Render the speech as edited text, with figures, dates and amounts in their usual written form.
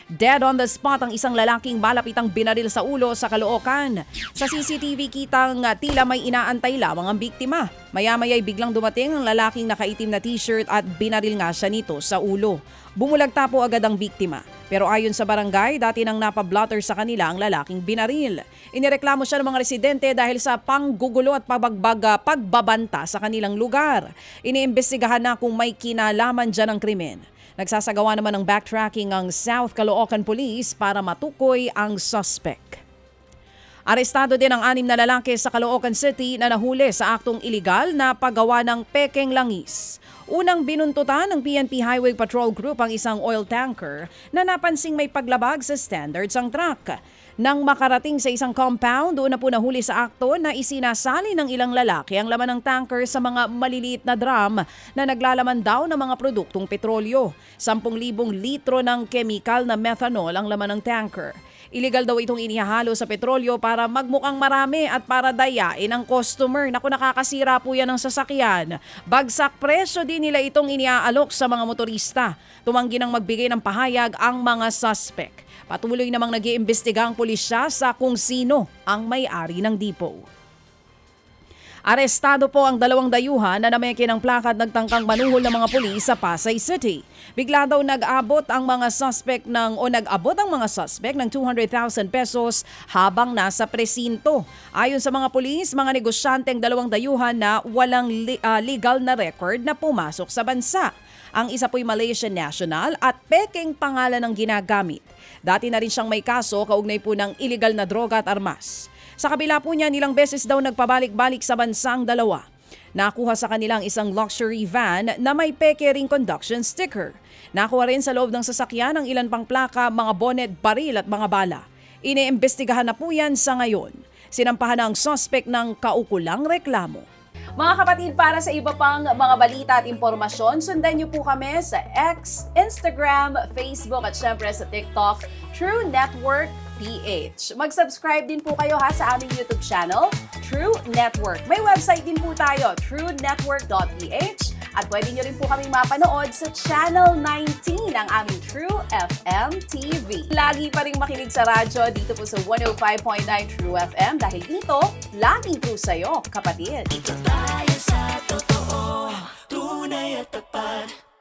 Dead on the spot ang isang lalaking malapitang binaril sa ulo sa Caloocan. Sa CCTV kitang tila may inaantay lamang ang biktima. Maya-maya'y biglang dumating ang lalaking nakaitim na t-shirt at binaril nga siya nito sa ulo. Bumulagta po agad ang biktima. Pero ayon sa barangay, dati nang napablotter sa kanila ang lalaking binaril. Inireklamo siya ng mga residente dahil sa panggugulo at pagbabanta sa kanilang lugar. Iniimbestigahan na kung may kinalaman dyan ang krimen. Nagsasagawa naman ng backtracking ang South Caloocan Police para matukoy ang suspect. Arestado din ang 6 na lalaki sa Caloocan City na nahuli sa aktong iligal na paggawa ng pekeng langis. Unang binuntutan ng PNP Highway Patrol Group ang isang oil tanker na napansing may paglabag sa standards ang truck. Nang makarating sa isang compound, doon na po nahuli sa akto na isinasali ng ilang lalaki ang laman ng tanker sa mga maliliit na drum na naglalaman daw ng mga produktong petrolyo. 10,000 litro ng chemical na methanol ang laman ng tanker. Illegal daw itong inihahalo sa petrolyo para magmukhang marami at para dayain ang customer. Naku, nakakasira po yan ng sasakyan. Bagsak presyo din nila itong iniaalok sa mga motorista. Tumanggi nang magbigay ng pahayag ang mga suspect. Patuloy namang nag-iimbestiga ang pulisya sa kung sino ang may-ari ng depot. Arestado po ang 2 dayuhan na nameke ng plaka at nagtangkang manuhol ng mga pulis sa Pasay City. Bigla daw nag-abot ang mga suspect ng 200,000 pesos habang nasa presinto. Ayon sa mga pulis, mga negosyanteng 2 dayuhan na walang legal na record na pumasok sa bansa. Ang isa po'y Malaysian national at pekeng pangalan ang ginagamit. Dati na rin siyang may kaso kaugnay po ng illegal na droga at armas. Sa kabila po niya, ilang beses daw nagpabalik-balik sa bansa ang dalawa. Nakuha sa kanilang isang luxury van na may peke ring conduction sticker. Nakuha rin sa loob ng sasakyan ang ilan pang plaka, mga bonnet, baril at mga bala. Iniimbestigahan na po yan sa ngayon. Sinampahan na ang suspect ng kaukulang reklamo. Mga kapatid, para sa iba pang mga balita at impormasyon, sundan niyo po kami sa X, Instagram, Facebook at syempre sa TikTok, True Network PH. Mag-subscribe din po kayo sa aming YouTube channel, True Network. May website din po tayo, truenetwork.ph, at pwede niyo rin po kaming mapanood sa Channel 19 ng aming True FM TV. Lagi pa rin makinig sa radyo dito po sa 105.9 True FM dahil dito, laging true sa'yo, kapatid. Ito tayo sa totoo.